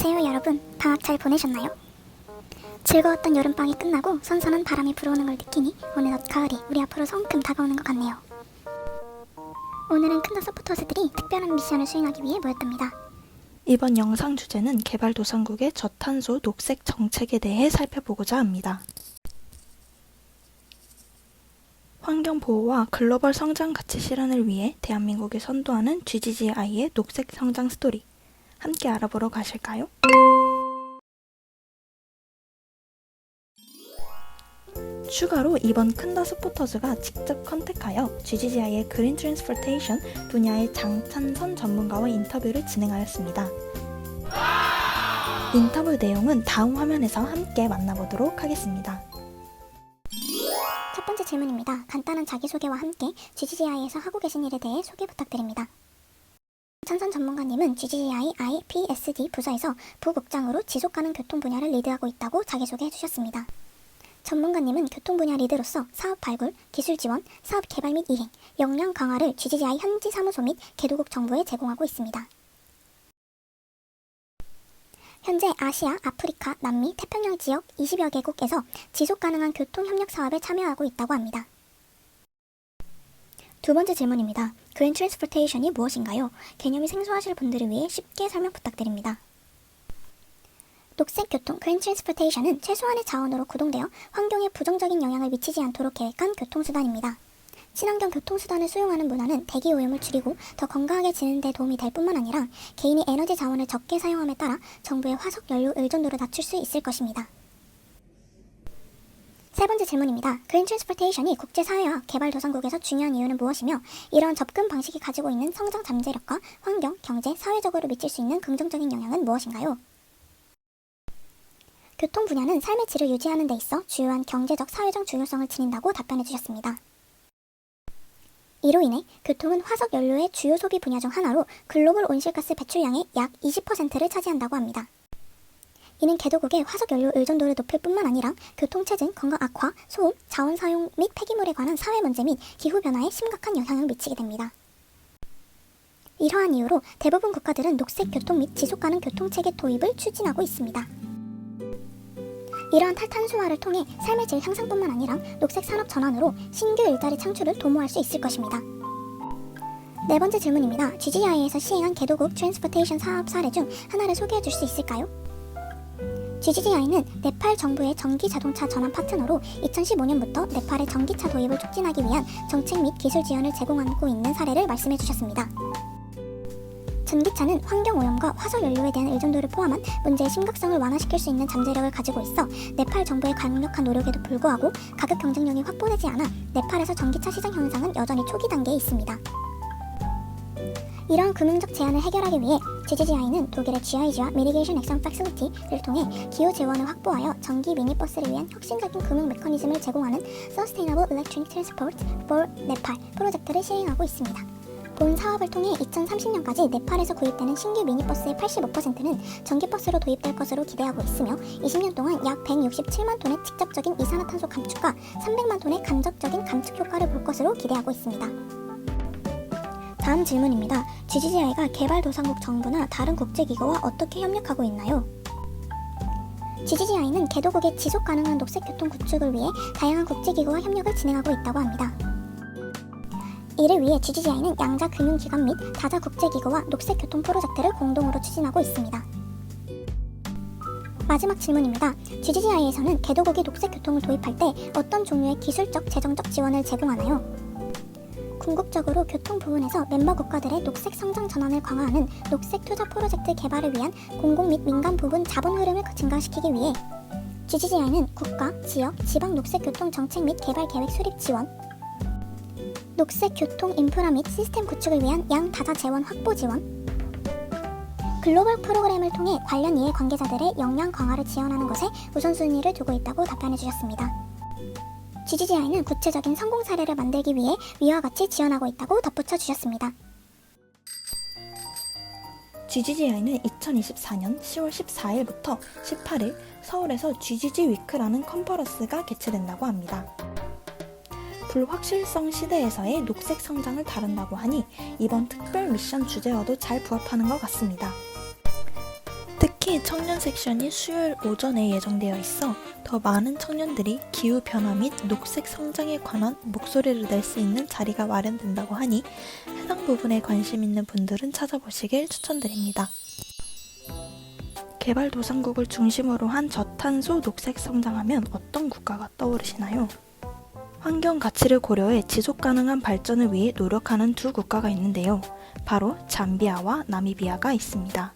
안녕하세요 여러분. 방학 잘 보내셨나요? 즐거웠던 여름방이 끝나고 선선한 바람이 불어오는 걸 느끼니 어느덧 가을이 우리 앞으로 성큼 다가오는 것 같네요. 오늘은 큰더 서포터즈들이 특별한 미션을 수행하기 위해 모였답니다. 이번 영상 주제는 개발도상국의 저탄소 녹색 정책에 대해 살펴보고자 합니다. 환경보호와 글로벌 성장 가치 실현을 위해 대한민국이 선도하는 GGGI의 녹색 성장 스토리, 함께 알아보러 가실까요? 추가로 이번 큰더 서포터즈가 직접 컨택하여 GGGI의 그린 트랜스포테이션 분야의 장찬선 전문가와 인터뷰를 진행하였습니다. 인터뷰 내용은 다음 화면에서 함께 만나보도록 하겠습니다. 첫 번째 질문입니다. 간단한 자기소개와 함께 GGGI에서 하고 계신 일에 대해 소개 부탁드립니다. 찬선 전문가님은 GGGI IPSD 부서에서 부국장으로 지속가능 교통 분야를 리드하고 있다고 자기소개해 주셨습니다. 전문가님은 교통 분야 리드로서 사업 발굴, 기술 지원, 사업 개발 및 이행, 역량 강화를 GGGI 현지 사무소 및 개도국 정부에 제공하고 있습니다. 현재 아시아, 아프리카, 남미, 태평양 지역 20여 개국에서 지속가능한 교통 협력 사업에 참여하고 있다고 합니다. 두 번째 질문입니다. 그린 트랜스포테이션이 무엇인가요? 개념이 생소하실 분들을 위해 쉽게 설명 부탁드립니다. 녹색 교통, 그린 트랜스포테이션은 최소한의 자원으로 구동되어 환경에 부정적인 영향을 미치지 않도록 계획한 교통수단입니다. 친환경 교통수단을 수용하는 문화는 대기 오염을 줄이고 더 건강하게 지내는 데 도움이 될 뿐만 아니라 개인이 에너지 자원을 적게 사용함에 따라 정부의 화석 연료 의존도를 낮출 수 있을 것입니다. 세 번째 질문입니다. 그린 트랜스포테이션이 국제사회와 개발도상국에서 중요한 이유는 무엇이며 이러한 접근 방식이 가지고 있는 성장 잠재력과 환경, 경제, 사회적으로 미칠 수 있는 긍정적인 영향은 무엇인가요? 교통 분야는 삶의 질을 유지하는 데 있어 주요한 경제적, 사회적 중요성을 지닌다고 답변해 주셨습니다. 이로 인해 교통은 화석 연료의 주요 소비 분야 중 하나로 글로벌 온실가스 배출량의 약 20%를 차지한다고 합니다. 이는 개도국의 화석 연료 의존도를 높일 뿐만 아니라 교통체증, 건강 악화, 소음, 자원 사용 및 폐기물에 관한 사회 문제 및 기후변화에 심각한 영향을 미치게 됩니다. 이러한 이유로 대부분 국가들은 녹색 교통 및 지속가능 교통체계 도입을 추진하고 있습니다. 이러한 탈탄소화를 통해 삶의 질 향상뿐만 아니라 녹색 산업 전환으로 신규 일자리 창출을 도모할 수 있을 것입니다. 네 번째 질문입니다. GGI에서 시행한 개도국 트랜스포테이션 사업 사례 중 하나를 소개해 줄 수 있을까요? GGGI는 네팔 정부의 전기 자동차 전환 파트너로 2015년부터 네팔의 전기차 도입을 촉진하기 위한 정책 및 기술 지원을 제공하고 있는 사례를 말씀해 주셨습니다. 전기차는 환경오염과 화석연료에 대한 의존도를 포함한 문제의 심각성을 완화시킬 수 있는 잠재력을 가지고 있어 네팔 정부의 강력한 노력에도 불구하고 가격 경쟁력이 확보되지 않아 네팔에서 전기차 시장 형성은 여전히 초기 단계에 있습니다. 이러한 금융적 제한을 해결하기 위해 GGGI는 독일의 GIG와 Mitigation Action Facility를 통해 기후 재원을 확보하여 전기 미니버스를 위한 혁신적인 금융 메커니즘을 제공하는 Sustainable Electronic Transport for Nepal 프로젝트를 시행하고 있습니다. 본 사업을 통해 2030년까지 네팔에서 구입되는 신규 미니버스의 85%는 전기버스로 도입될 것으로 기대하고 있으며 20년 동안 약 167만 톤의 직접적인 이산화탄소 감축과 300만 톤의 간접적인 감축 효과를 볼 것으로 기대하고 있습니다. 다음 질문입니다. GGGI가 개발도상국 정부나 다른 국제기구와 어떻게 협력하고 있나요? GGGI는 개도국의 지속가능한 녹색교통 구축을 위해 다양한 국제기구와 협력을 진행하고 있다고 합니다. 이를 위해 GGGI는 양자 금융기관 및 다자 국제기구와 녹색교통 프로젝트를 공동으로 추진하고 있습니다. 마지막 질문입니다. GGGI에서는 개도국이 녹색교통을 도입할 때 어떤 종류의 기술적, 재정적 지원을 제공하나요? 궁극적으로 교통 부분에서 멤버 국가들의 녹색 성장 전환을 강화하는 녹색 투자 프로젝트 개발을 위한 공공 및 민간 부분 자본 흐름을 증가시키기 위해 GGGI는 국가, 지역, 지방 녹색 교통 정책 및 개발 계획 수립 지원, 녹색 교통 인프라 및 시스템 구축을 위한 양다자 재원 확보 지원, 글로벌 프로그램을 통해 관련 이해 관계자들의 역량 강화를 지원하는 것에 우선순위를 두고 있다고 답변해 주셨습니다. GGGI는 구체적인 성공 사례를 만들기 위해 위와 같이 지원하고 있다고 덧붙여 주셨습니다. GGGI는 2024년 10월 14일부터 18일 서울에서 GGG 위크라는 컨퍼런스가 개최된다고 합니다. 불확실성 시대에서의 녹색 성장을 다룬다고 하니 이번 특별 미션 주제와도 잘 부합하는 것 같습니다. 특히 특히 청년 섹션이 수요일 오전에 예정되어 있어 더 많은 청년들이 기후변화 및 녹색 성장에 관한 목소리를 낼 수 있는 자리가 마련된다고 하니 해당 부분에 관심 있는 분들은 찾아보시길 추천드립니다. 개발도상국을 중심으로 한 저탄소 녹색 성장하면 어떤 국가가 떠오르시나요? 환경 가치를 고려해 지속가능한 발전을 위해 노력하는 두 국가가 있는데요. 바로 잠비아와 나미비아가 있습니다.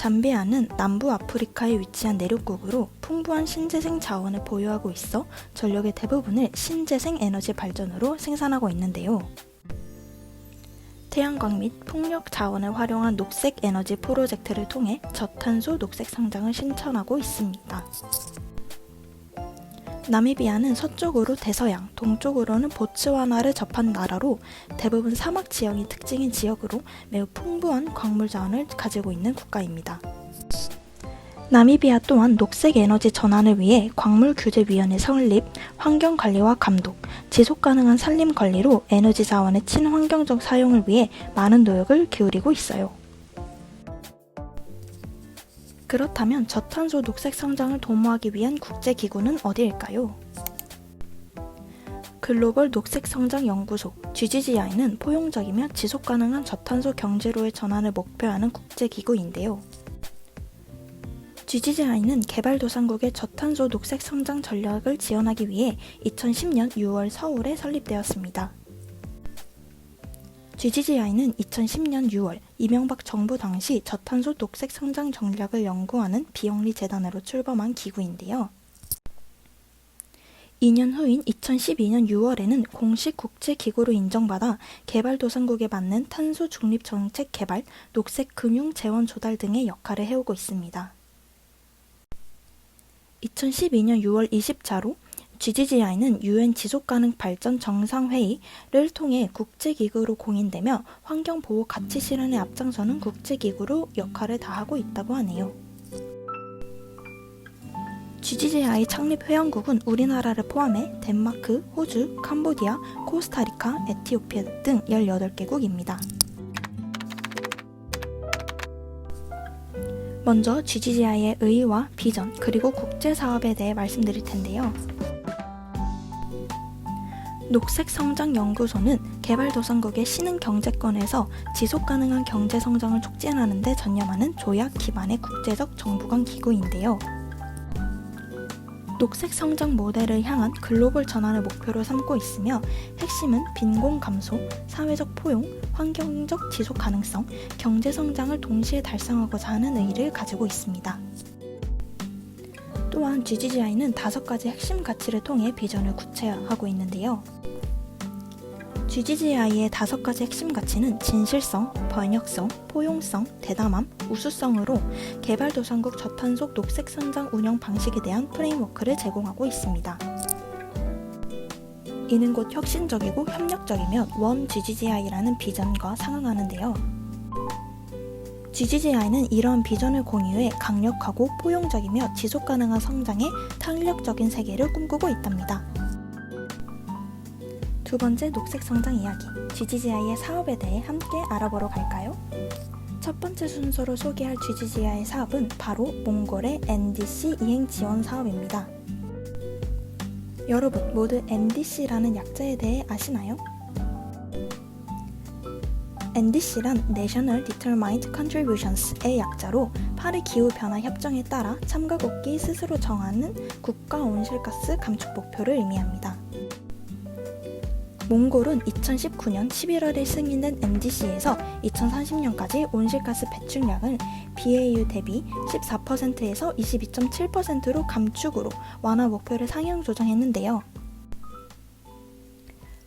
잠비아는 남부 아프리카에 위치한 내륙국으로 풍부한 신재생 자원을 보유하고 있어 전력의 대부분을 신재생 에너지 발전으로 생산하고 있는데요. 태양광 및 풍력 자원을 활용한 녹색 에너지 프로젝트를 통해 저탄소 녹색 성장을 실천하고 있습니다. 나미비아는 서쪽으로 대서양, 동쪽으로는 보츠와나를 접한 나라로 대부분 사막 지형이 특징인 지역으로 매우 풍부한 광물 자원을 가지고 있는 국가입니다. 나미비아 또한 녹색 에너지 전환을 위해 광물규제위원회 설립, 환경관리와 감독, 지속가능한 산림관리로 에너지 자원의 친환경적 사용을 위해 많은 노력을 기울이고 있어요. 그렇다면 저탄소 녹색 성장을 도모하기 위한 국제기구는 어디일까요? 글로벌 녹색성장연구소 GGGI는 포용적이며 지속가능한 저탄소 경제로의 전환을 목표하는 국제기구인데요. GGGI는 개발도상국의 저탄소 녹색 성장 전략을 지원하기 위해 2010년 6월 서울에 설립되었습니다. GGGI는 2010년 6월 이명박 정부 당시 저탄소 녹색 성장 전략을 연구하는 비영리 재단으로 출범한 기구인데요. 2년 후인 2012년 6월에는 공식 국제기구로 인정받아 개발도상국에 맞는 탄소 중립 정책 개발, 녹색 금융 재원 조달 등의 역할을 해오고 있습니다. 2012년 6월 20차로 GGGI는 UN 지속가능 발전 정상회의를 통해 국제기구로 공인되며 환경보호 가치 실현에 앞장서는 국제기구로 역할을 다하고 있다고 하네요. GGGI 창립 회원국은 우리나라를 포함해 덴마크, 호주, 캄보디아, 코스타리카, 에티오피아 등 18개국입니다. 먼저 GGGI의 의의와 비전, 그리고 국제사업에 대해 말씀드릴 텐데요. 녹색성장연구소는 개발도상국의 신흥경제권에서 지속가능한 경제성장을 촉진하는 데 전념하는 조약 기반의 국제적 정부간 기구인데요. 녹색성장 모델을 향한 글로벌 전환을 목표로 삼고 있으며 핵심은 빈곤 감소, 사회적 포용, 환경적 지속 가능성, 경제성장을 동시에 달성하고자 하는 의의를 가지고 있습니다. 또한 GGGI는 5가지 핵심 가치를 통해 비전을 구체화하고 있는데요. GGGI의 5가지 핵심 가치는 진실성, 번역성, 포용성, 대담함, 우수성으로 개발도상국 저탄소 녹색성장 운영 방식에 대한 프레임워크를 제공하고 있습니다. 이는 곧 혁신적이고 협력적이며 원 GGGI라는 비전과 상응하는데요. GGGI는 이러한 비전을 공유해 강력하고 포용적이며 지속가능한 성장의 탄력적인 세계를 꿈꾸고 있답니다. 두 번째 녹색성장 이야기, GGGI의 사업에 대해 함께 알아보러 갈까요? 첫 번째 순서로 소개할 GGGI의 사업은 바로 몽골의 NDC 이행 지원 사업입니다. 여러분 모두 NDC라는 약자에 대해 아시나요? NDC란 National Determined Contributions의 약자로 파리 기후변화 협정에 따라 참가국이 스스로 정하는 국가 온실가스 감축 목표를 의미합니다. 몽골은 2019년 11월에 승인된 NDC에서 2030년까지 온실가스 배출량을 BAU 대비 14%에서 22.7%로 감축으로 완화 목표를 상향 조정했는데요.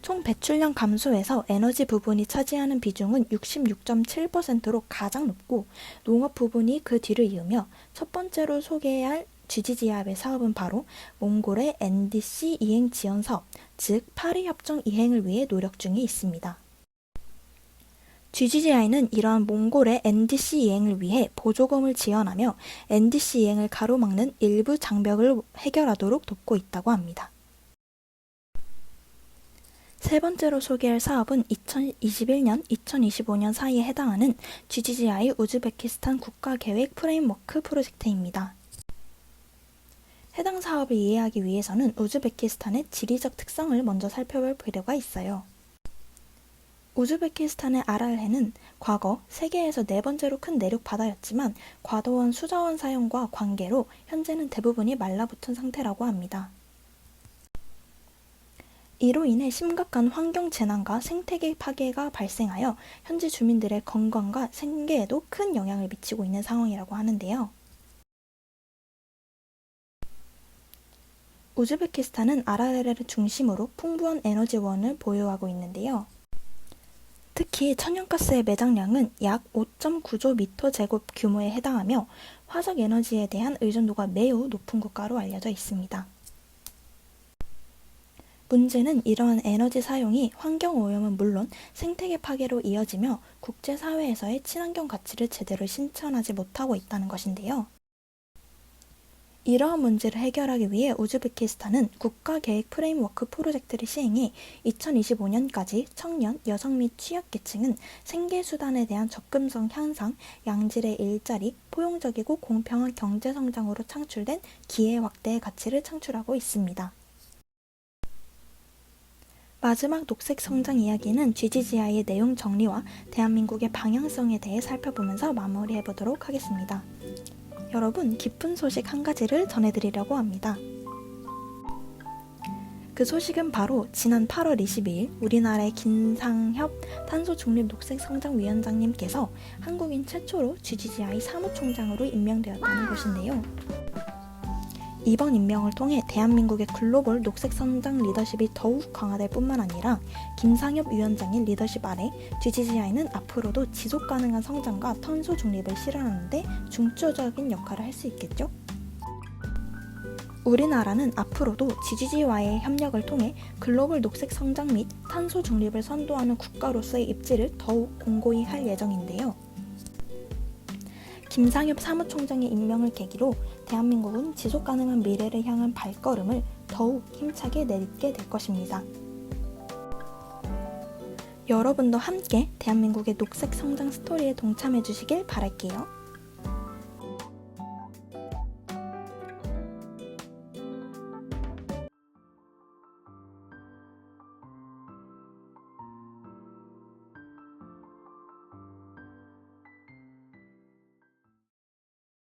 총 배출량 감소에서 에너지 부분이 차지하는 비중은 66.7%로 가장 높고 농업 부분이 그 뒤를 이으며 첫 번째로 소개할 GGGI의 사업은 바로 몽골의 NDC 이행 지원 사업, 즉 파리 협정 이행을 위해 노력 중에 있습니다. GGGI는 이러한 몽골의 NDC 이행을 위해 보조금을 지원하며 NDC 이행을 가로막는 일부 장벽을 해결하도록 돕고 있다고 합니다. 세 번째로 소개할 사업은 2021년, 2025년 사이에 해당하는 GGGI 우즈베키스탄 국가계획 프레임워크 프로젝트입니다. 해당 사업을 이해하기 위해서는 우즈베키스탄의 지리적 특성을 먼저 살펴볼 필요가 있어요. 우즈베키스탄의 아랄해는 과거 세계에서 네 번째로 큰 내륙 바다였지만 과도한 수자원 사용과 관계로 현재는 대부분이 말라붙은 상태라고 합니다. 이로 인해 심각한 환경 재난과 생태계 파괴가 발생하여 현지 주민들의 건강과 생계에도 큰 영향을 미치고 있는 상황이라고 하는데요. 우즈베키스탄은 아랄해를 중심으로 풍부한 에너지원을 보유하고 있는데요. 특히 천연가스의 매장량은 약 5.9조 미터 제곱 규모에 해당하며 화석 에너지에 대한 의존도가 매우 높은 국가로 알려져 있습니다. 문제는 이러한 에너지 사용이 환경오염은 물론 생태계 파괴로 이어지며 국제사회에서의 친환경 가치를 제대로 실천하지 못하고 있다는 것인데요. 이러한 문제를 해결하기 위해 우즈베키스탄은 국가계획 프레임워크 프로젝트를 시행해 2025년까지 청년, 여성 및 취약계층은 생계수단에 대한 접근성 향상, 양질의 일자리, 포용적이고 공평한 경제성장으로 창출된 기회 확대의 가치를 창출하고 있습니다. 마지막 녹색 성장 이야기는 GGGI의 내용 정리와 대한민국의 방향성에 대해 살펴보면서 마무리해보도록 하겠습니다. 여러분, 기쁜 소식 한 가지를 전해드리려고 합니다. 그 소식은 바로 지난 8월 22일 우리나라의 김상협 탄소중립녹색성장위원장님께서 한국인 최초로 GGGI 사무총장으로 임명되었다는 것인데요. 이번 임명을 통해 대한민국의 글로벌 녹색성장 리더십이 더욱 강화될 뿐만 아니라 김상협 위원장의 리더십 아래 GGGI는 앞으로도 지속가능한 성장과 탄소 중립을 실현하는 데 중추적인 역할을 할 수 있겠죠? 우리나라는 앞으로도 GGG와의 협력을 통해 글로벌 녹색 성장 및 탄소 중립을 선도하는 국가로서의 입지를 더욱 공고히 할 예정인데요. 김상협 사무총장의 임명을 계기로 대한민국은 지속가능한 미래를 향한 발걸음을 더욱 힘차게 내딛게 될 것입니다. 여러분도 함께 대한민국의 녹색 성장 스토리에 동참해 주시길 바랄게요.